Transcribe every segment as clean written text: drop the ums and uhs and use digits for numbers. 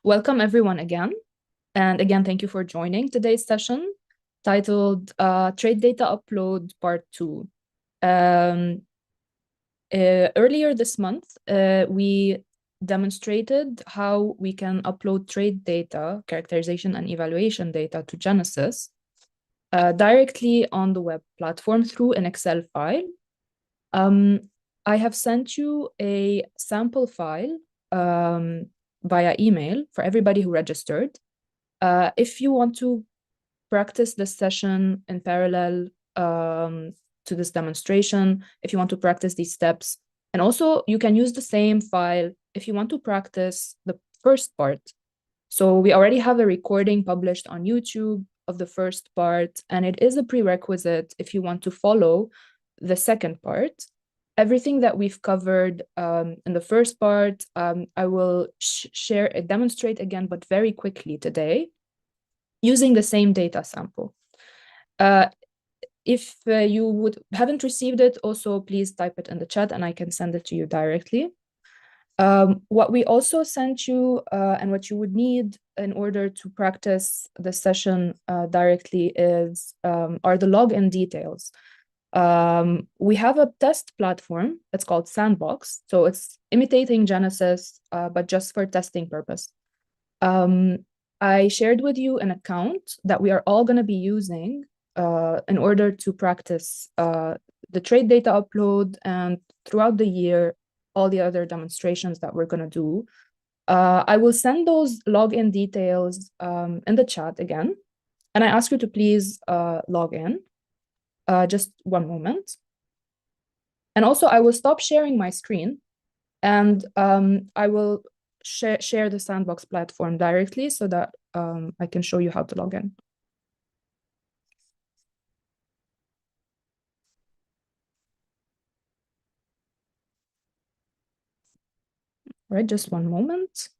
Welcome everyone again. And again, thank you for joining today's session titled Trade Data Upload Part 2. Earlier this month, we demonstrated how we can upload trade data, characterization and evaluation data to Genesys directly on the web platform through an Excel file. I have sent you a sample file via email for everybody who registered. If you want to practice this session in parallel to this demonstration, if you want to practice these steps, and also you can use the same file if you want to practice the first part. So we already have a recording published on YouTube of the first part, and it is a prerequisite if you want to follow the second part. Everything that we've covered in the first part, I will demonstrate again, but very quickly today, using the same data sample. If you haven't received it, also please type it in the chat and I can send it to you directly. What we also sent you and what you would need in order to practice the session directly are the login details. We have a test platform. It's called Sandbox. So it's imitating Genesys, but just for testing purpose. I shared with you an account that we are all going to be using in order to practice the trade data upload, and throughout the year, all the other demonstrations that we're going to do. I will send those login details in the chat again, and I ask you to please log in. Just one moment. And also, I will stop sharing my screen, and I will share the Sandbox platform directly so that I can show you how to log in. All right, just one moment.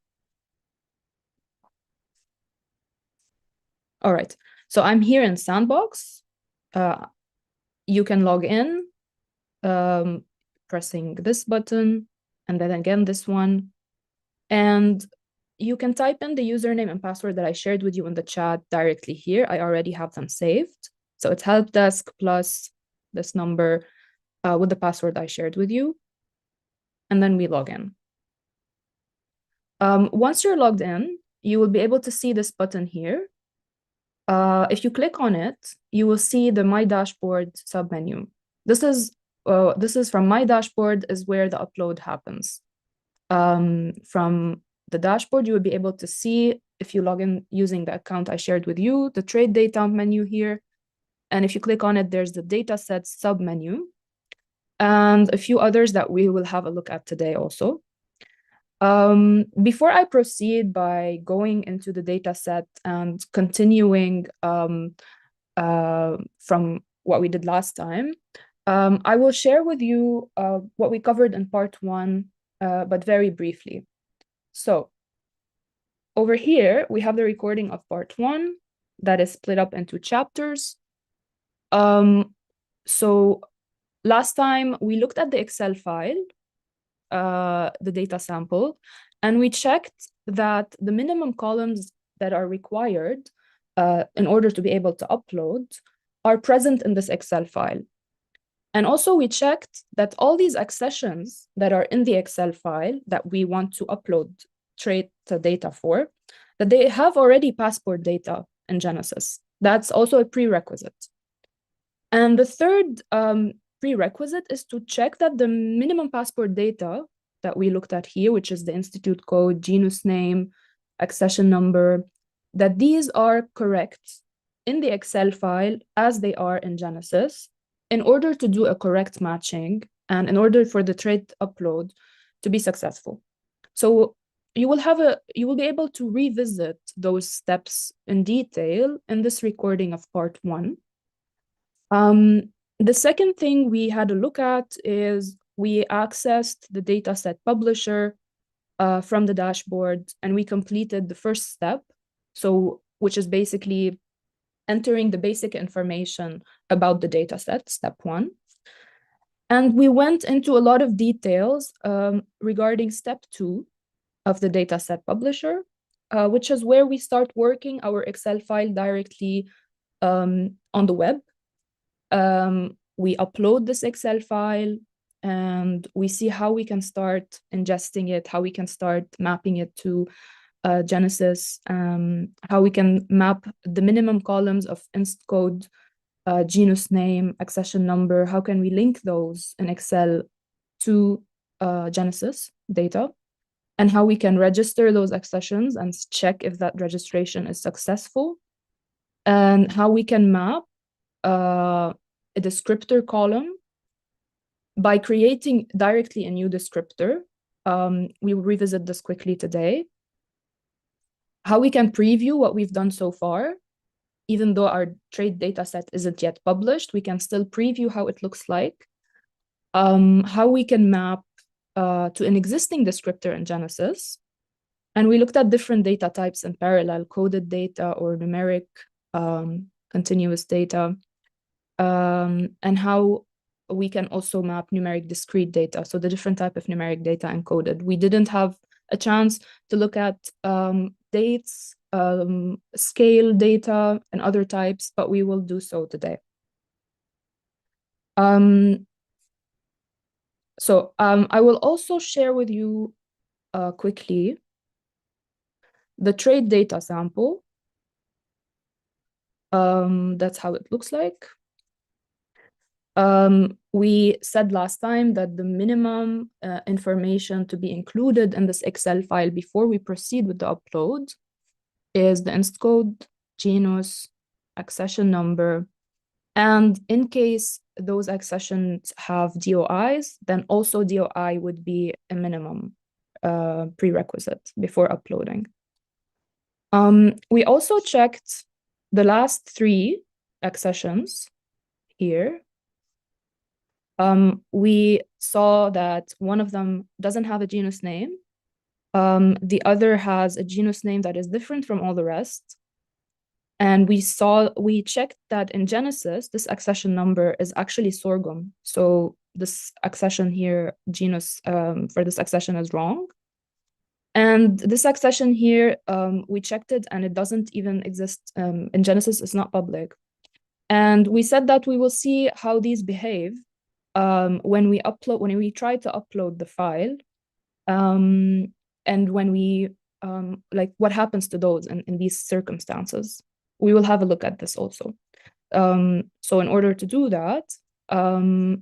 All right, so I'm here in Sandbox. You can log in pressing this button, and then again this one. And you can type in the username and password that I shared with you in the chat directly here. I already have them saved. So it's helpdesk plus this number with the password I shared with you. And then we log in. Once you're logged in, you will be able to see this button here. If you click on it, you will see the My Dashboard submenu. This is from My Dashboard is where the upload happens. From the dashboard, you will be able to see, if you log in using the account I shared with you, the trade data menu here. And if you click on it, there's the dataset submenu and a few others that we will have a look at today also. Before I proceed by going into the dataset and continuing from what we did last time, I will share with you what we covered in part 1, but very briefly. So over here, we have the recording of part 1 that is split up into chapters. So last time we looked at the Excel file, the data sample, and we checked that the minimum columns that are required in order to be able to upload are present in this Excel file. And also we checked that all these accessions that are in the Excel file that we want to upload trade data for, that they have already passport data in Genesys. That's also a prerequisite. And the third prerequisite is to check that the minimum passport data that we looked at here, which is the institute code, genus name, accession number, that these are correct in the Excel file as they are in Genesys, in order to do a correct matching and in order for the trade upload to be successful. So you will be able to revisit those steps in detail in this recording of part 1. The second thing we had a look at is we accessed the dataset publisher from the dashboard, and we completed the first step, which is basically entering the basic information about the dataset, step 1. And we went into a lot of details regarding step 2 of the dataset publisher. which is where we start working our Excel file directly on the web. We upload this Excel file and we see how we can start ingesting it, how we can start mapping it to Genesys, how we can map the minimum columns of inst code, genus name, accession number, how can we link those in Excel to Genesys data, and how we can register those accessions and check if that registration is successful, and how we can map a descriptor column by creating directly a new descriptor. We will revisit this quickly today. How we can preview what we've done so far. Even though our trade data set isn't yet published, we can still preview how it looks like. How we can map to an existing descriptor in Genesys. And we looked at different data types in parallel, coded data or numeric continuous data, and how we can also map numeric discrete data, so the different type of numeric data encoded. We didn't have a chance to look at dates, scale data, and other types, but we will do so today. So I will also share with you quickly the trade data sample. That's how it looks like. We said last time that the minimum information to be included in this Excel file before we proceed with the upload is the inst code, genus, accession number, and in case those accessions have DOIs, then also DOI would be a minimum prerequisite before uploading. We also checked the last 3 accessions here. We saw that one of them doesn't have a genus name. The other has a genus name that is different from all the rest. And we checked that in Genesys, this accession number is actually sorghum. So this accession here, genus for this accession is wrong. And this accession here, we checked it and it doesn't even exist in Genesys, it's not public. And we said that we will see how these behave when we try to upload the file, and when we like what happens to those in these circumstances. We will have a look at this also. So in order to do that, I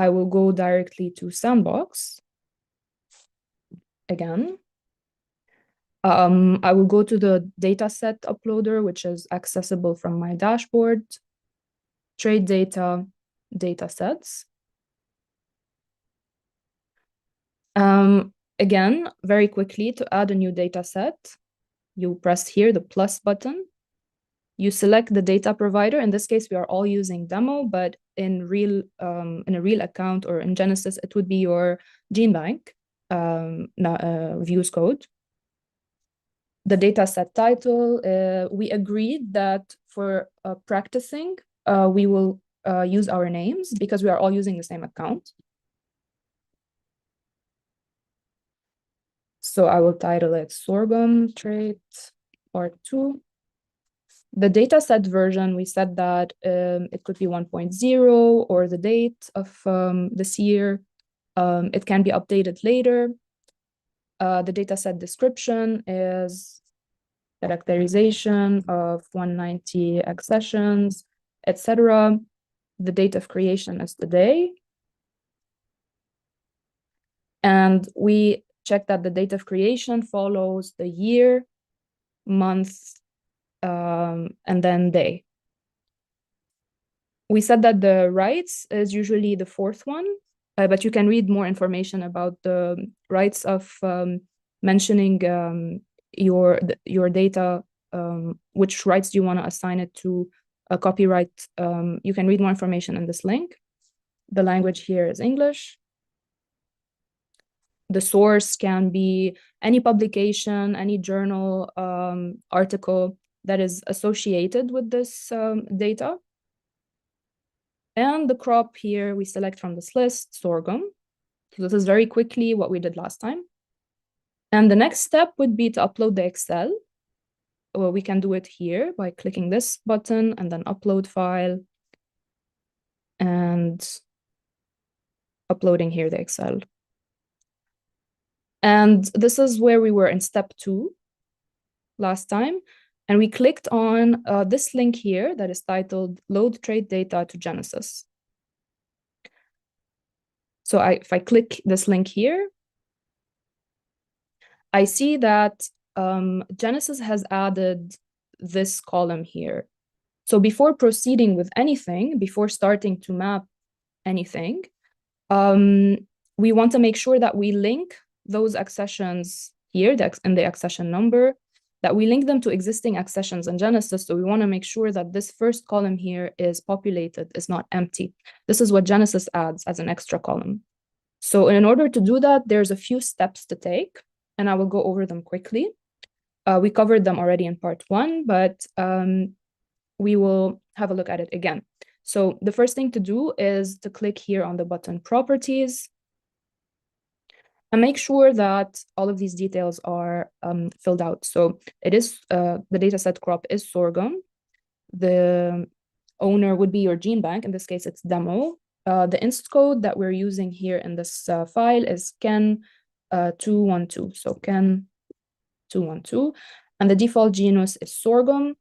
will go directly to Sandbox again. I will go to the dataset uploader, which is accessible from my dashboard, trade data, datasets. Again, very quickly, to add a new dataset, you press here the plus button. You select the data provider. In this case, we are all using demo, but in a real account or in Genesys, it would be your GeneBank views code. The dataset title, we agreed that for practicing, we will use our names because we are all using the same account. So I will title it Sorghum Trait Part 2. The dataset version, we said that it could be 1.0 or the date of this year. It can be updated later. The dataset description is characterization of 190 accessions, etc. The date of creation is today. And we check that the date of creation follows the year, month, and then day. We said that the rights is usually the 4th one, but you can read more information about the rights of mentioning your data, which rights do you want to assign it to a copyright. You can read more information in this link. The language here is English. The source can be any publication, any journal, article that is associated with this data. And the crop here, we select from this list, sorghum. So this is very quickly what we did last time. And the next step would be to upload the Excel. Well, we can do it here by clicking this button and then upload file and uploading here the Excel. And this is where we were in step 2 last time. And we clicked on this link here that is titled Load Trade Data to Genesys. So if I click this link here, I see that Genesys has added this column here. So before proceeding with anything, before starting to map anything, we want to make sure that we link those accessions here in the accession number, that we link them to existing accessions in Genesys. So we want to make sure that this first column here is populated, is not empty. This is what Genesys adds as an extra column. So in order to do that, there's a few steps to take, and I will go over them quickly. We covered them already in part 1, but we will have a look at it again. So the first thing to do is to click here on the button Properties and make sure that all of these details are filled out. So it is the dataset crop is sorghum. The owner would be your gene bank. In this case, it's demo. The inst code that we're using here in this file is Ken 212. So Ken 212. And the default genus is sorghum.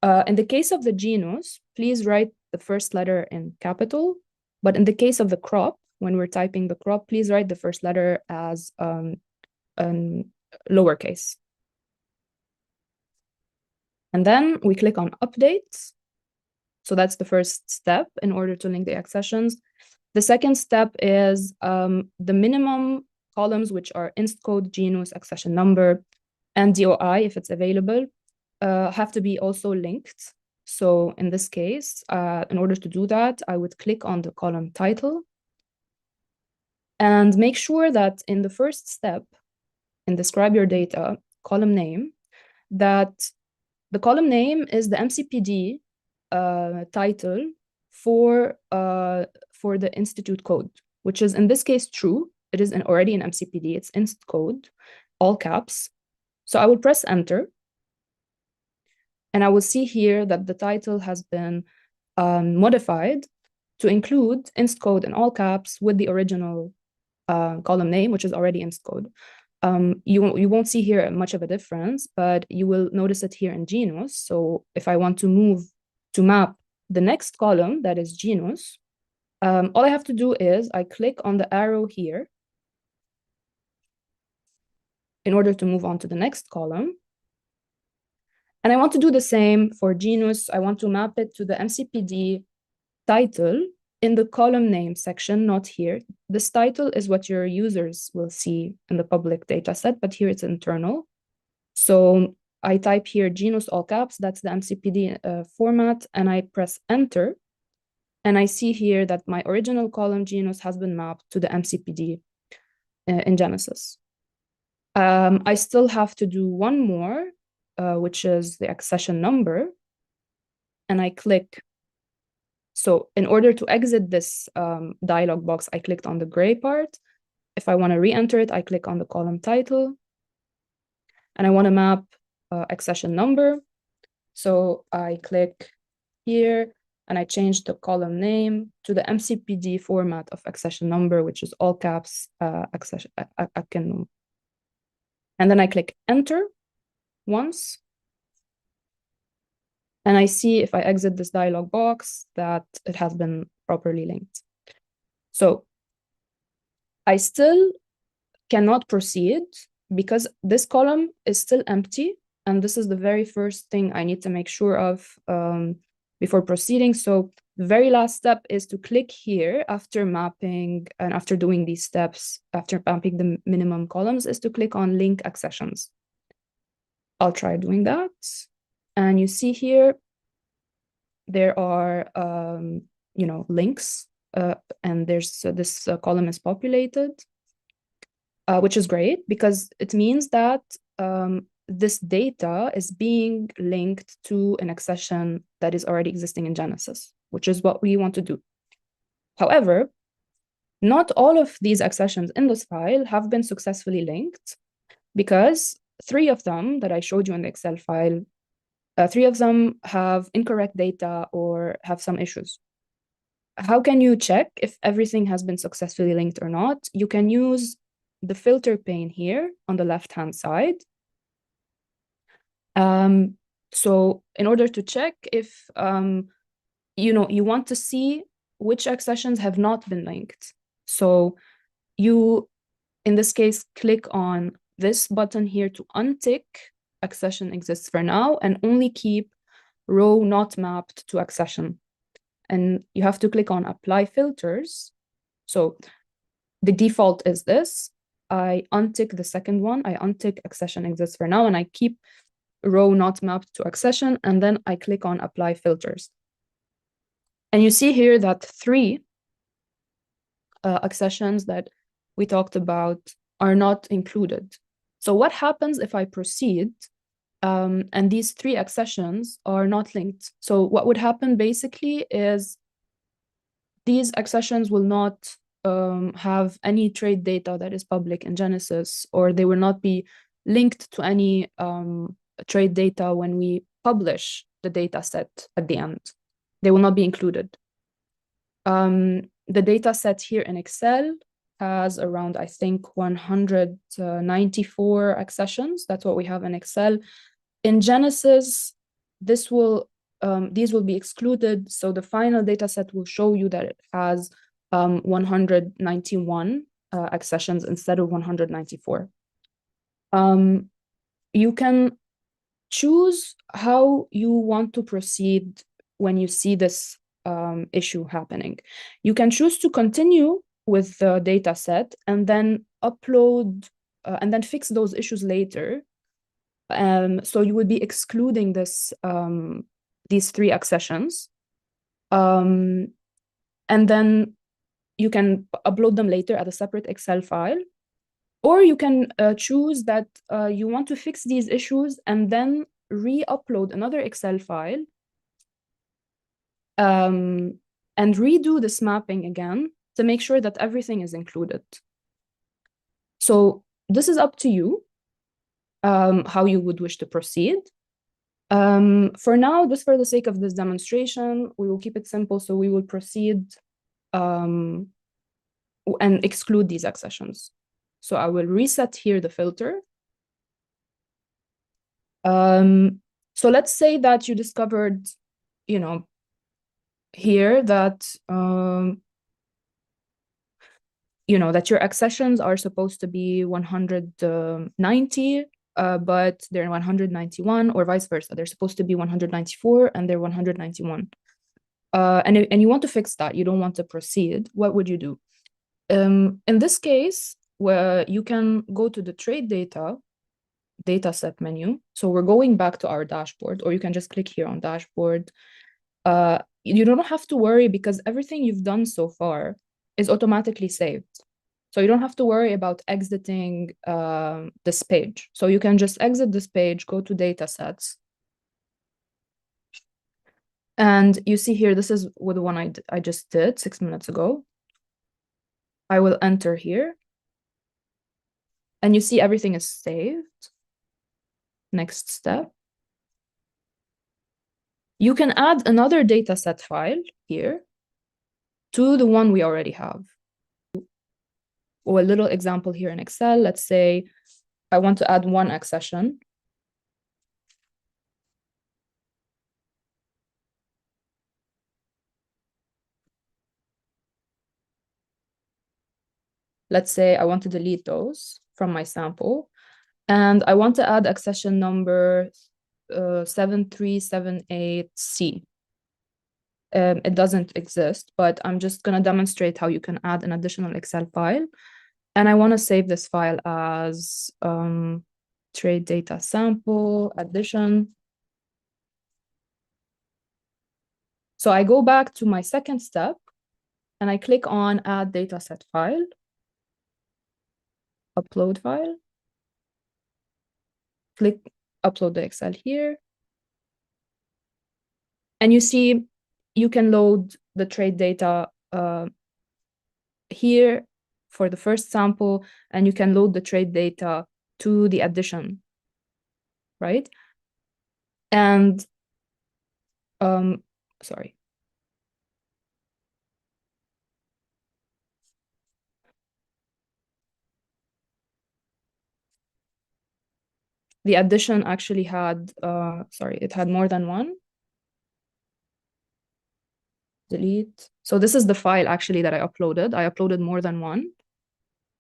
In the case of the genus, please write the first letter in capital. But in the case of the crop, when we're typing the crop, please write the first letter as lowercase. And then we click on Update. So that's the first step in order to link the accessions. The second step is the minimum columns, which are inst code, genus, accession number, and DOI, if it's available, have to be also linked. So in this case, in order to do that, I would click on the column title and make sure that in the first step, in describe your data, column name, that the column name is the MCPD title for the institute code, which is in this case true. It is already an MCPD, it's inst code, all caps. So I will press enter. And I will see here that the title has been modified to include inst code in all caps with the original column name, which is already inst code. You won't see here much of a difference, but you will notice it here in genus. So if I want to map the next column, that is genus, all I have to do is I click on the arrow here in order to move on to the next column. And I want to do the same for genus. I want to map it to the MCPD title in the column name section, not here. This title is what your users will see in the public data set, but here it's internal. So I type here genus all caps, that's the MCPD format, and I press enter. And I see here that my original column genus has been mapped to the MCPD in Genesys. I still have to do one more, which is the accession number. And I click. So in order to exit this dialog box, I clicked on the gray part. If I want to re-enter it, I click on the column title. And I want to map accession number. So I click here and I change the column name to the MCPD format of accession number, which is all caps accession. And then I click enter once. And I see if I exit this dialog box that it has been properly linked. So I still cannot proceed because this column is still empty. And this is the very first thing I need to make sure of before proceeding. So the very last step is to click here after mapping and after doing these steps, after mapping the minimum columns, is to click on link accessions. I'll try doing that. And you see here, there are, links, and there's this column is populated, which is great because it means that this data is being linked to an accession that is already existing in Genesys, which is what we want to do. However, Not all of these accessions in this file have been successfully linked because 3 of them that I showed you in the Excel file, 3 of them have incorrect data or have some issues. How can you check if everything has been successfully linked or not? You can use the filter pane here on the left-hand side. So in order to check if, you want to see which accessions have not been linked. So you, in this case, click on this button here to untick accession exists for now and only keep row not mapped to accession. And you have to click on apply filters. So the default is this. I untick the second one. I untick accession exists for now and I keep row not mapped to accession, and then I click on apply filters. And you see here that 3 accessions that we talked about are not included. So what happens if I proceed and these 3 accessions are not linked? So what would happen basically is these accessions will not have any trade data that is public in Genesys, or they will not be linked to any trade data when we publish the data set at the end. They will not be included. The data set here in Excel has around, I think, 194 accessions. That's what we have in Excel. In Genesys, these will be excluded. So the final data set will show you that it has 191 accessions instead of 194. You can choose how you want to proceed when you see this issue happening. You can choose to continue with the data set and then upload and then fix those issues later. So you would be excluding these 3 accessions. And then you can upload them later at a separate Excel file. Or you can choose that you want to fix these issues and then re-upload another Excel file and redo this mapping again to make sure that everything is included. So this is up to you, how you would wish to proceed. For now, just for the sake of this demonstration, we will keep it simple. So we will proceed and exclude these accessions. So I will reset here the filter. So let's say that you discovered, here that, that your accessions are supposed to be 190, but they're 191, or vice versa. They're supposed to be 194 and they're 191. And you want to fix that. You don't want to proceed. What would you do? In this case, where you can go to the trade data set menu. So we're going back to our dashboard, or you can just click here on dashboard. You don't have to worry because everything you've done so far is automatically saved. So you don't have to worry about exiting this page. So you can just exit this page, go to data sets. And you see here, this is the one I just did 6 minutes ago. I will enter here. And you see everything is saved. Next step. You can add another dataset file here to the one we already have. Or a little example here in Excel. Let's say I want to add 1 accession. Let's say I want to delete those from my sample. And I want to add accession number 7378C. It doesn't exist, but I'm just going to demonstrate how you can add an additional Excel file. And I want to save this file as trade data sample addition. So I go back to my second step and I click on add dataset file, upload file, click upload the Excel here. And you see you can load the trade data here for the first sample, and you can load the trade data to the addition, right? And sorry. The addition actually had, sorry, it had more than one. Delete. So this is the file actually that I uploaded. I uploaded more than one.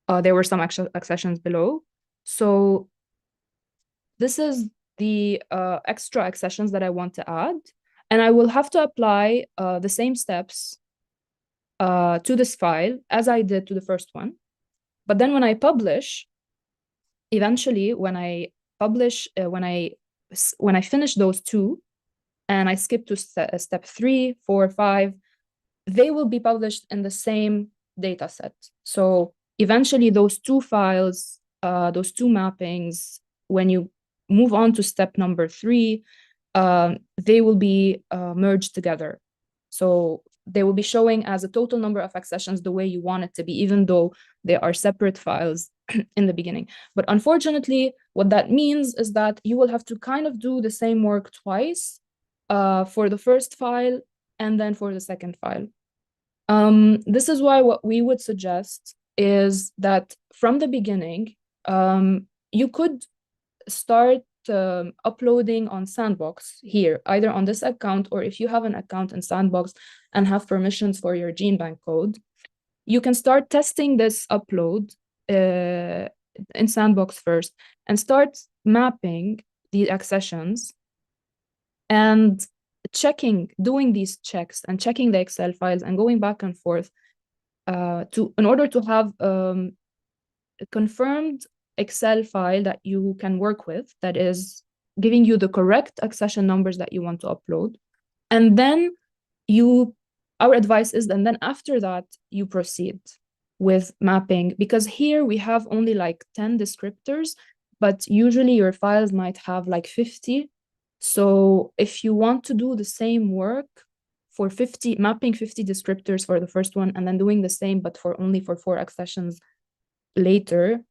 There were some accessions below. So this is the extra accessions that I want to add. And I will have to apply the same steps to this file as I did to the first one. But then when I publish, eventually when I publish, when I finish those two and I skip to step 3, 4, 5, they will be published in the same data set. So eventually those two files, those two mappings, when you move on to step number 3, they will be merged together. So they will be showing as a total number of accessions the way you want it to be, even though they are separate files in the beginning. But unfortunately, what that means is that you will have to kind of do the same work twice for the first file and then for the second file. This is why what we would suggest is that from the beginning, you could start uploading on Sandbox here, either on this account, or if you have an account in Sandbox and have permissions for your GeneBank code, you can start testing this upload in Sandbox first and start mapping the accessions and doing these checks and checking the Excel files and going back and forth in order to have a confirmed Excel file that you can work with, that is giving you the correct accession numbers that you want to upload. And then our advice is, and then after that, you proceed with mapping, because here we have only like 10 descriptors, but usually your files might have like 50. So if you want to do the same work for mapping 50 descriptors for the first one, and then doing the same, but only for 4 accessions later,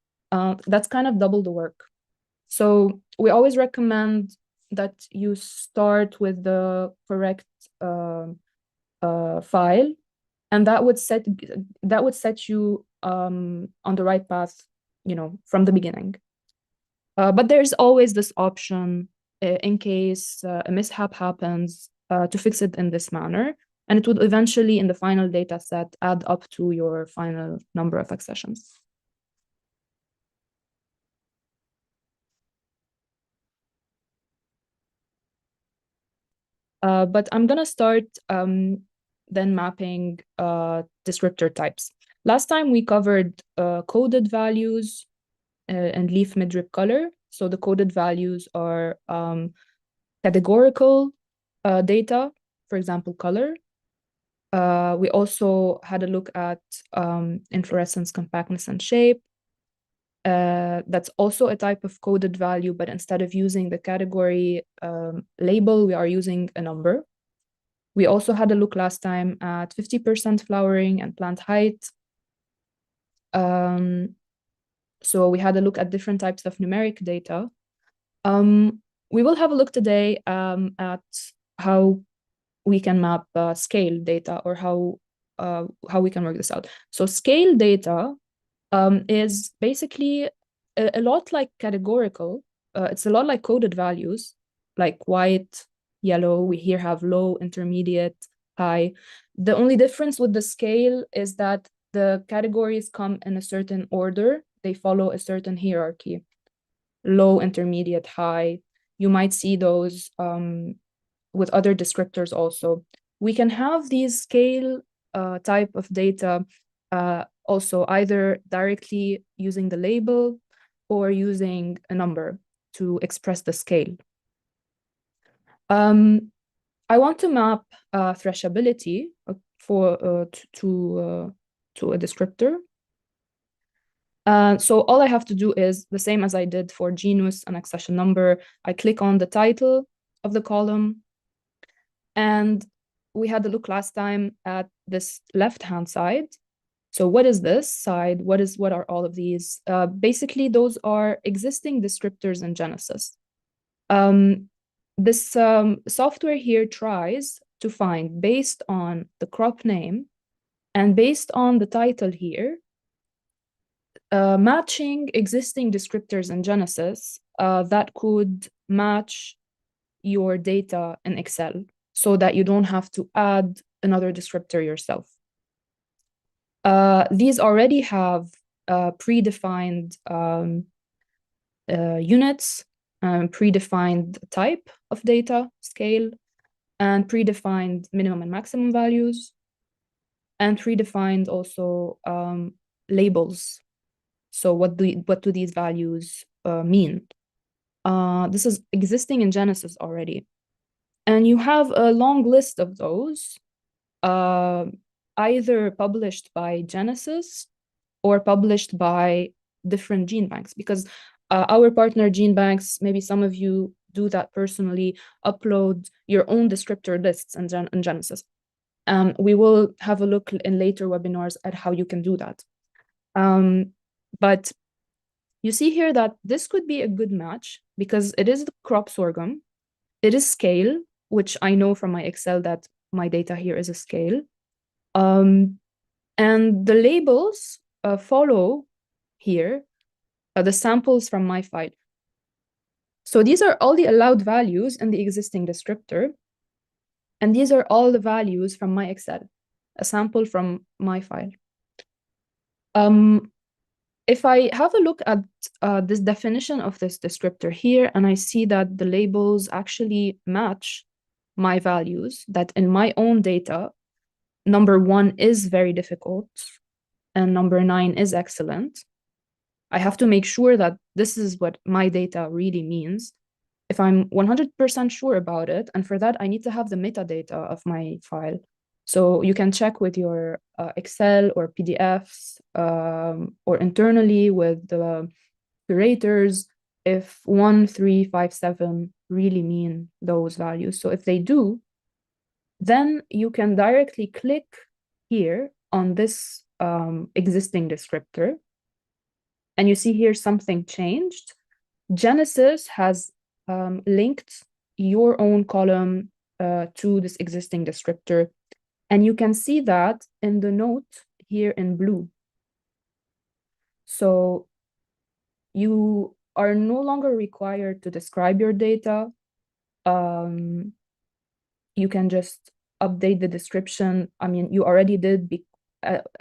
that's kind of double the work. So we always recommend that you start with the correct file, and that would set you on the right path, from the beginning. But there's always this option in case a mishap happens to fix it in this manner, and it would eventually, in the final data set, add up to your final number of accessions. But I'm gonna start then mapping descriptor types. Last time we covered coded values and leaf midrib color. So the coded values are categorical data, for example, color. We also had a look at inflorescence, compactness, and shape. That's also a type of coded value, but instead of using the category label, we are using a number. We also had a look last time at 50% flowering and plant height. So we had a look at different types of numeric data. We will have a look today at how we can map scale data, or how we can work this out. So scale data is basically a lot like categorical. It's a lot like coded values, like white, yellow. We here have low, intermediate, high. The only difference with the scale is that the categories come in a certain order. They follow a certain hierarchy. Low, intermediate, high. You might see those with other descriptors also. We can have these scale type of data also either directly using the label or using a number to express the scale. I want to map threshability to a descriptor. So all I have to do is the same as I did for genus and accession number. I click on the title of the column, and we had a look last time at this left-hand side. So what is this side? What are all of these? Basically, those are existing descriptors in Genesys. This software here tries to find, based on the crop name and based on the title here, matching existing descriptors in Genesys that could match your data in Excel so that you don't have to add another descriptor yourself. These already have predefined units, predefined type of data, scale, and predefined minimum and maximum values, and predefined also labels. So what do these values mean? This is existing in Genesys already. And you have a long list of those, either published by Genesys or published by different gene banks, because our partner gene banks, maybe some of you do that personally, upload your own descriptor lists in Genesys. We will have a look in later webinars at how you can do that. But you see here that this could be a good match because it is the crop sorghum, it is scale, which I know from my Excel that my data here is a scale. And the labels follow here the samples from my file. So these are all the allowed values in the existing descriptor. And these are all the values from my Excel, a sample from my file. If I have a look at this definition of this descriptor here, and I see that the labels actually match my values, that in my own data, number 1 is very difficult and number 9 is excellent, I have to make sure that this is what my data really means. If I'm 100% sure about it, and for that, I need to have the metadata of my file. So you can check with your Excel or PDFs or internally with the curators if 1, 3, 5, 7 really mean those values. So if they do, then you can directly click here on this existing descriptor. And you see here something changed. Genesys has linked your own column to this existing descriptor. And you can see that in the note here in blue. So you are no longer required to describe your data. You can just update the description. I mean, you already did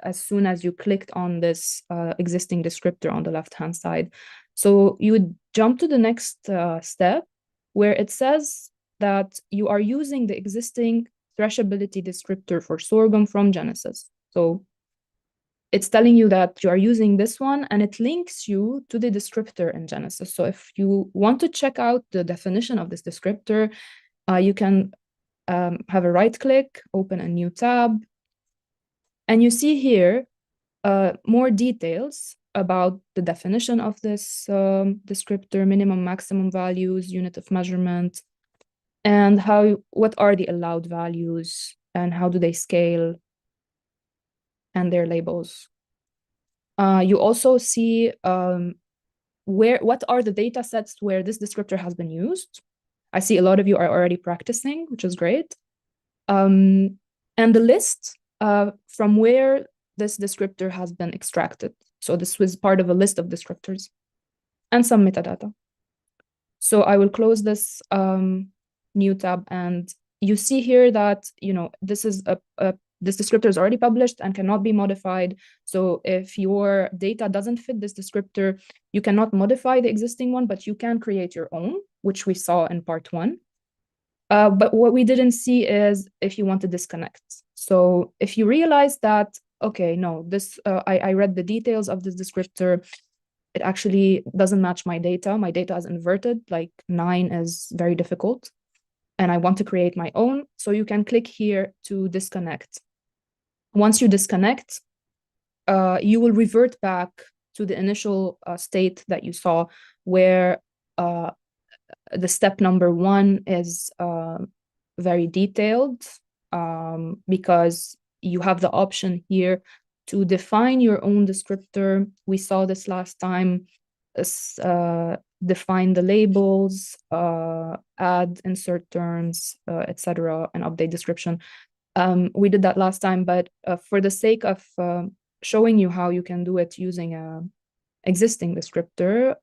as soon as you clicked on this existing descriptor on the left-hand side. So you would jump to the next step where it says that you are using the existing threshability descriptor for sorghum from Genesys. So it's telling you that you are using this one, and it links you to the descriptor in Genesys. So if you want to check out the definition of this descriptor, you can have a right click, open a new tab, and you see here more details about the definition of this descriptor, minimum, maximum values, unit of measurement, and what are the allowed values and how do they scale, and their labels. You also see what are the data sets where this descriptor has been used. I see a lot of you are already practicing, which is great. And the list from where this descriptor has been extracted. So this was part of a list of descriptors and some metadata. So I will close this new tab, and you see here that, you know, this is this descriptor is already published and cannot be modified. So if your data doesn't fit this descriptor, you cannot modify the existing one, but you can create your own, which we saw in part 1. But what we didn't see is if you want to disconnect. So if you realize that, okay, no, this I read the details of this descriptor, it actually doesn't match my data. My data is inverted, like 9 is very difficult, and I want to create my own. So you can click here to disconnect. Once you disconnect, you will revert back to the initial state that you saw, where the step number 1 is very detailed because you have the option here to define your own descriptor. We saw this last time. Define the labels, add, insert terms, etc., and update description. We did that last time, but for the sake of showing you how you can do it using a existing descriptor,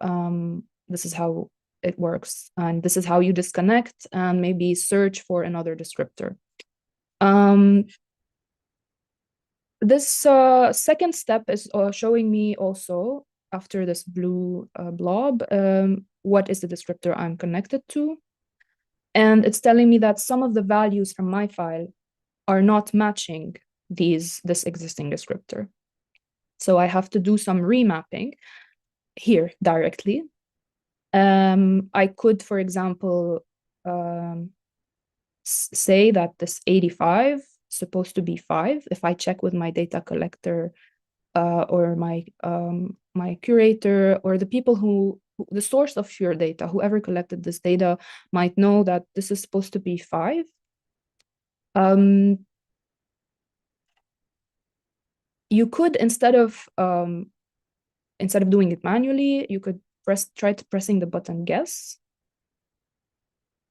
this is how it works, and this is how you disconnect and maybe search for another descriptor. This second step is showing me also, after this blue blob, what is the descriptor I'm connected to. And it's telling me that some of the values from my file are not matching this existing descriptor. So I have to do some remapping here directly. I could, for example, say that this 85 is supposed to be 5. If I check with my data collector or my curator, or the people who the source of your data, whoever collected this data, might know that this is supposed to be 5. You could, instead of doing it manually, you could try pressing the button guess,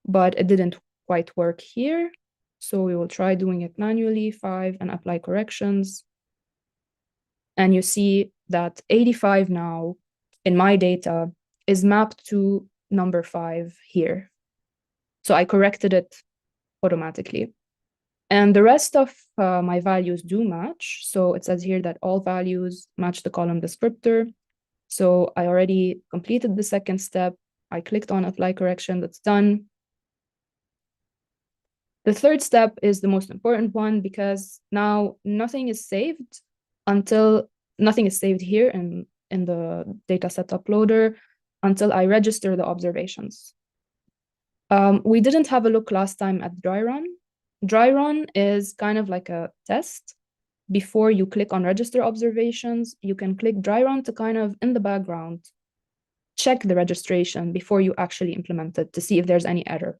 but it didn't quite work here. So we will try doing it manually, 5, and apply corrections. And you see that 85 now in my data is mapped to number 5 here. So I corrected it automatically. And the rest of my values do match. So it says here that all values match the column descriptor. So I already completed the second step. I clicked on apply correction, that's done. The third step is the most important one, because now nothing is saved here in the dataset uploader until I register the observations. We didn't have a look last time at dry run. Dry run is kind of like a test. Before you click on register observations, you can click dry run to kind of, in the background, check the registration before you actually implement it to see if there's any error.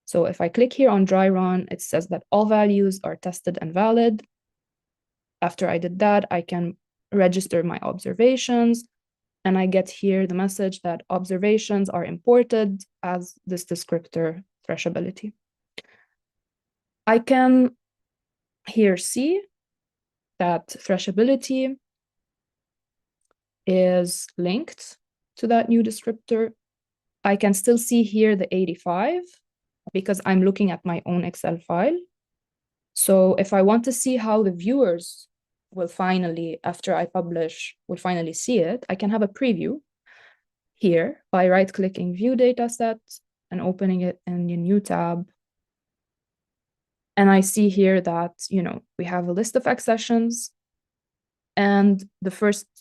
So if I click here on dry run, it says that all values are tested and valid. After I did that, I can register my observations, and I get here the message that observations are imported as this descriptor thrashability. I can here see that thrashability is linked to that new descriptor. I can still see here the 85 because I'm looking at my own Excel file. So if I want to see how the viewers will finally, after I publish, will finally see it, I can have a preview here by right-clicking View Dataset and opening it in a new tab. And I see here that, we have a list of accessions, and the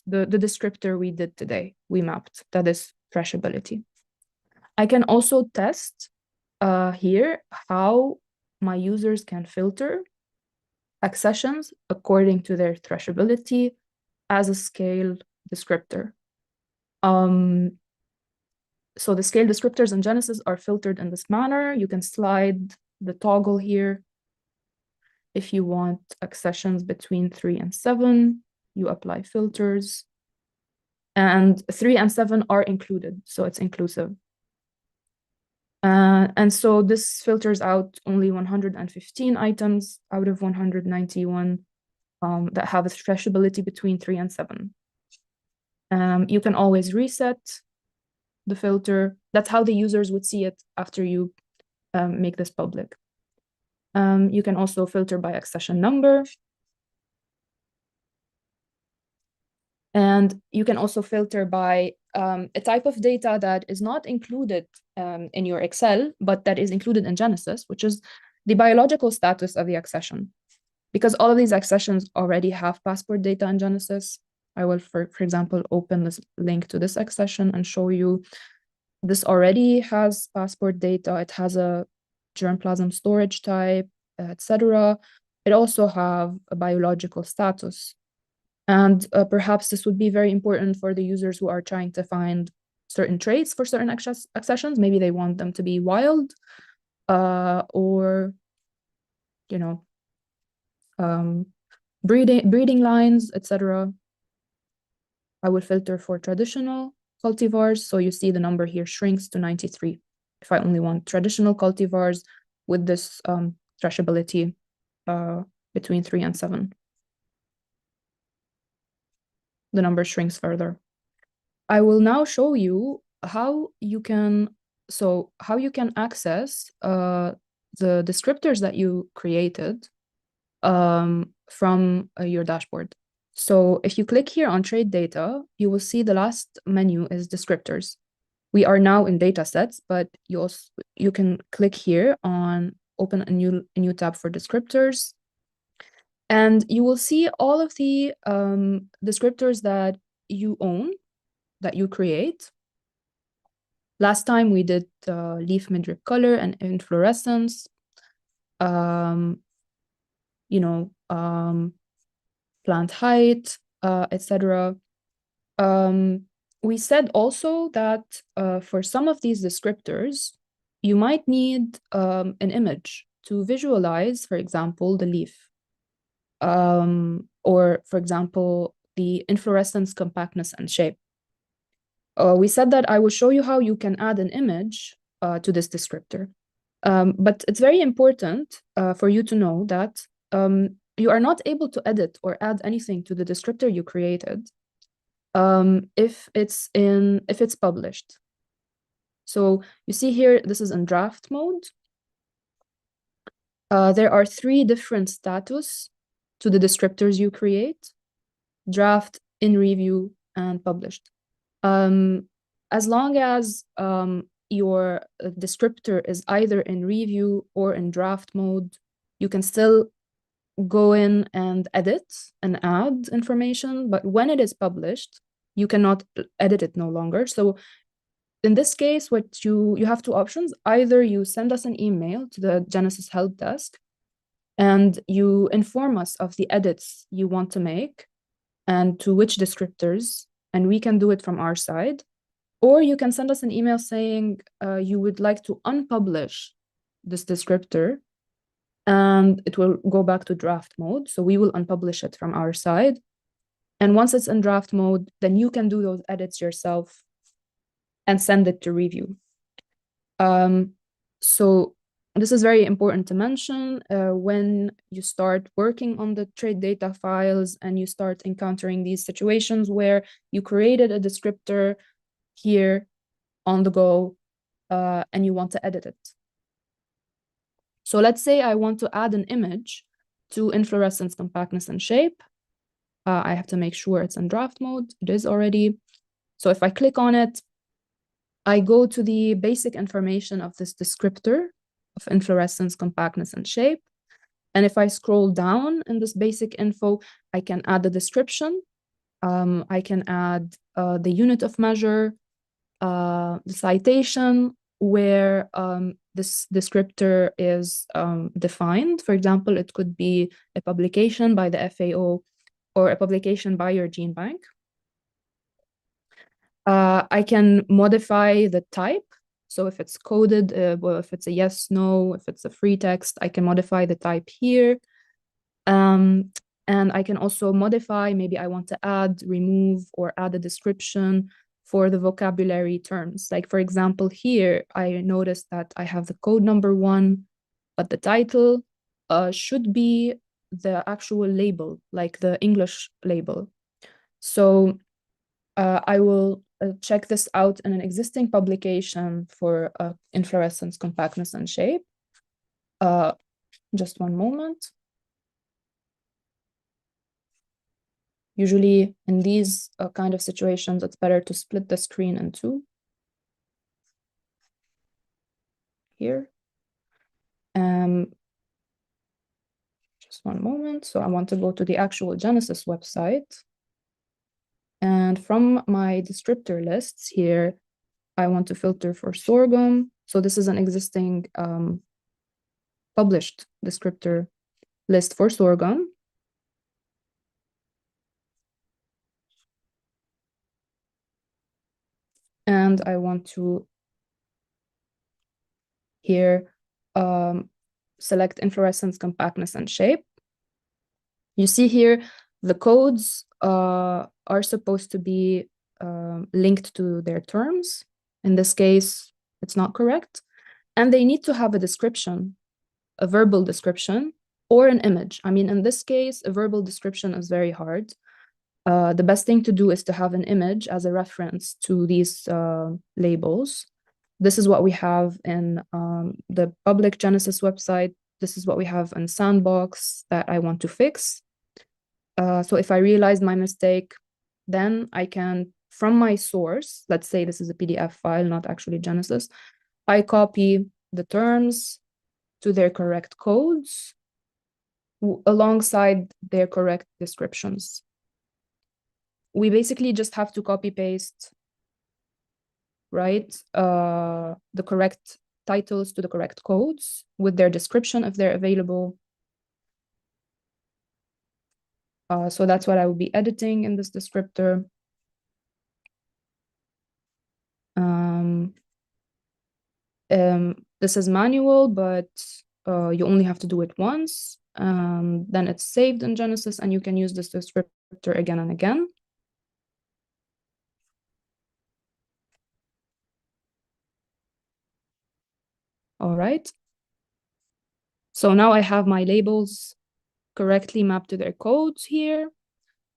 descriptor we did today, we mapped, that is thrashability. I can also test here how my users can filter accessions according to their thrashability as a scaled descriptor. So the scale descriptors in Genesys are filtered in this manner. You can slide the toggle here. If you want accessions between 3 and 7, you apply filters. And 3 and 7 are included, so it's inclusive. And so this filters out only 115 items out of 191 that have a thrashability between 3 and 7. You can always reset the filter. That's how the users would see it after you make this public. You can also filter by accession number. And you can also filter by a type of data that is not included in your Excel, but that is included in Genesys, which is the biological status of the accession. Because all of these accessions already have passport data in Genesys. I will, for example, open this link to this accession and show you this already has passport data. It has a germplasm storage type, etc. It also have a biological status. And perhaps this would be very important for the users who are trying to find certain traits for certain accessions. Maybe they want them to be wild, or, breeding lines, etc. I will filter for traditional cultivars. So you see the number here shrinks to 93. If I only want traditional cultivars with this thrashability between 3 and 7, the number shrinks further. I will now show you how you can access the descriptors that you created from your dashboard. So if you click here on trade data, you will see the last menu is descriptors. We are now in datasets, but you can click here on open a new tab for descriptors. And you will see all of the descriptors that you own, that you create. Last time we did leaf midrib color and inflorescence, plant height, etc. We said also that for some of these descriptors, you might need an image to visualize, for example, the leaf, or for example, the inflorescence compactness and shape. We said that I will show you how you can add an image to this descriptor. But it's very important for you to know that you are not able to edit or add anything to the descriptor you created if it's published. So you see here, this is in draft mode. There are 3 different status to the descriptors you create: draft, in review, and published. As long as your descriptor is either in review or in draft mode, you can still go in and edit and add information, but when it is published, you cannot edit it no longer. So in this case, what you have 2 options. Either you send us an email to the Genesys help desk and you inform us of the edits you want to make and to which descriptors, and we can do it from our side. Or you can send us an email saying you would like to unpublish this descriptor and it will go back to draft mode. So we will unpublish it from our side. And once it's in draft mode, then you can do those edits yourself and send it to review. So this is very important to mention when you start working on the trade data files and you start encountering these situations where you created a descriptor here on the go and you want to edit it. So let's say I want to add an image to inflorescence compactness and shape. I have to make sure it's in draft mode. It is already. So if I click on it, I go to the basic information of this descriptor of inflorescence compactness and shape. And if I scroll down in this basic info, I can add the description. I can add the unit of measure, the citation, where this descriptor is defined. For example, it could be a publication by the FAO or a publication by your gene bank. I can modify the type. So if it's coded, well, if it's a yes, no, if it's a free text, I can modify the type here. And I can also modify, maybe I want to add, remove, or add a description for the vocabulary terms. Like for example, here, I noticed that I have the code number 1, but the title should be the actual label, like the English label. So I will check this out in an existing publication for inflorescence compactness and shape. Just one moment. Usually in these kind of situations, it's better to split the screen in 2. Here. Just one moment. So I want to go to the actual Genesys website. And from my descriptor lists here, I want to filter for sorghum. So this is an existing published descriptor list for sorghum. And I want to here select inflorescence compactness and shape. You see here, the codes are supposed to be linked to their terms. In this case, it's not correct. And they need to have a description, a verbal description, or an image. I mean, in this case, a verbal description is very hard. The best thing to do is to have an image as a reference to these labels. This is what we have in the public Genesys website. This is what we have in Sandbox that I want to fix. So if I realize my mistake, then I can, from my source, let's say this is a PDF file, not actually Genesys, I copy the terms to their correct codes alongside their correct descriptions. We basically just have to copy paste, right, the correct titles to the correct codes with their description if they're available. So that's what I will be editing in this descriptor. This is manual, but you only have to do it once. Then it's saved in Genesys, and you can use this descriptor again and again. All right. So now I have my labels correctly mapped to their codes here.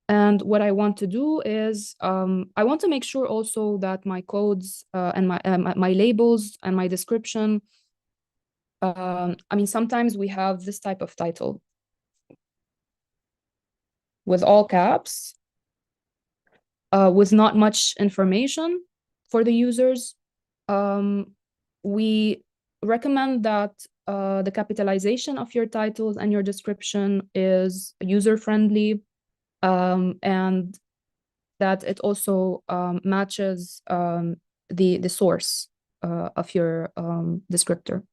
And what I want to do is I want to make sure also that my codes and my labels and my description, I mean, sometimes we have this type of title with all caps, with not much information for the users. We recommend that the capitalization of your titles and your description is user-friendly, and that it also matches the source of your descriptor.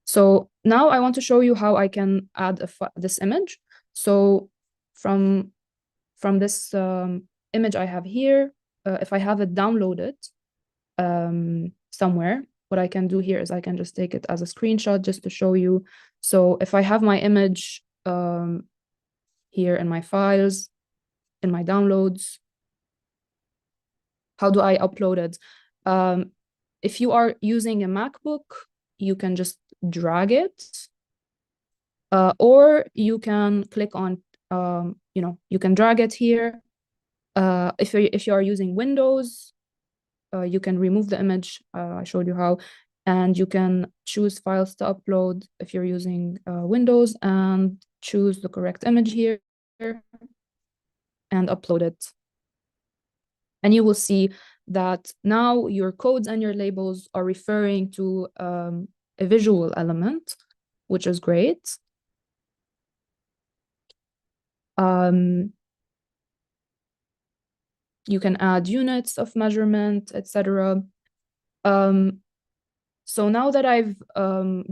So now I want to show you how I can add this image. So from this image I have here, if I have it downloaded somewhere, what I can do here is I can just take it as a screenshot just to show you. So if I have my image here in my files, in my downloads, how do I upload it? If you are using a MacBook, you can just drag it, or you can click on, you can drag it here. If you are using Windows, you can remove the image. I showed you how, and you can choose files to upload if you're using Windows, and choose the correct image here and upload it. And you will see that now your codes and your labels are referring to a visual element, which is great. You can add units of measurement, etc. So now that I've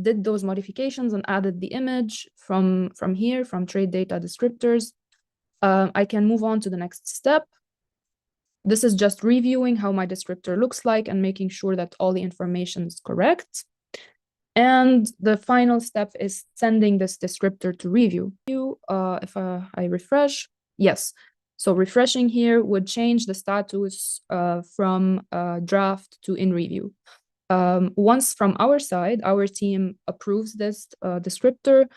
did those modifications and added the image from here, from trade data descriptors, I can move on to the next step. This is just reviewing how my descriptor looks like and making sure that all the information is correct. And the final step is sending this descriptor to review. If I refresh, yes. So refreshing here would change the status from draft to in review. Once from our side, our team approves this descriptor,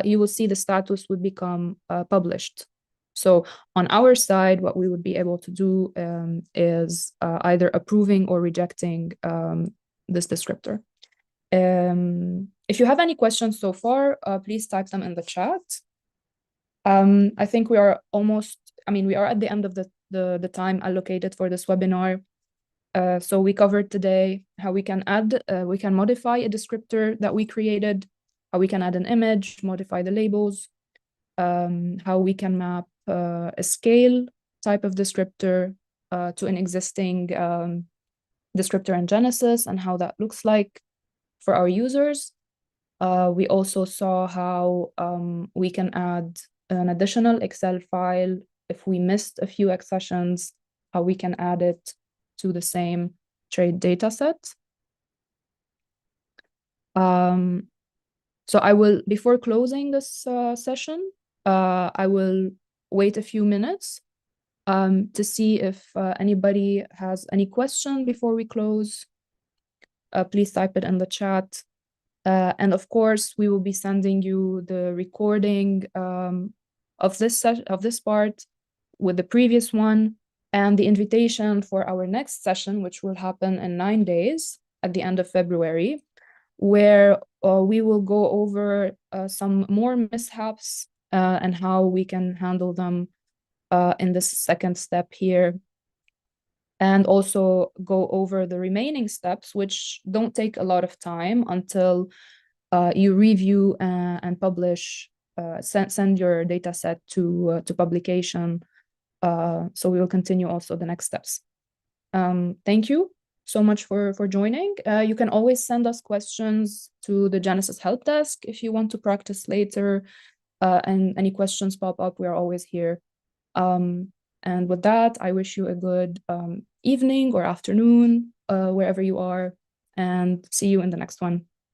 you will see the status would become published. So on our side, what we would be able to do is either approving or rejecting this descriptor. If you have any questions so far, please type them in the chat. I think we are almost, we are at the end of the time allocated for this webinar. So we covered today how we can we can modify a descriptor that we created, how we can add an image, modify the labels, how we can map a scale type of descriptor to an existing descriptor in Genesys, and how that looks like for our users. We also saw how we can add an additional Excel file if we missed a few accessions, how we can add it to the same trade data set. So I will, before closing this session, I will wait a few minutes to see if anybody has any question before we close. Please type it in the chat. And of course, we will be sending you the recording of this part with the previous one and the invitation for our next session, which will happen in 9 days at the end of February, where we will go over some more mishaps and how we can handle them in this second step here. And also go over the remaining steps, which don't take a lot of time until you review and publish, send your data set to publication. So we will continue also the next steps. Thank you so much for joining. You can always send us questions to the Genesys help desk if you want to practice later, and any questions pop up, we're always here. And with that, I wish you a good evening or afternoon, wherever you are, and see you in the next one.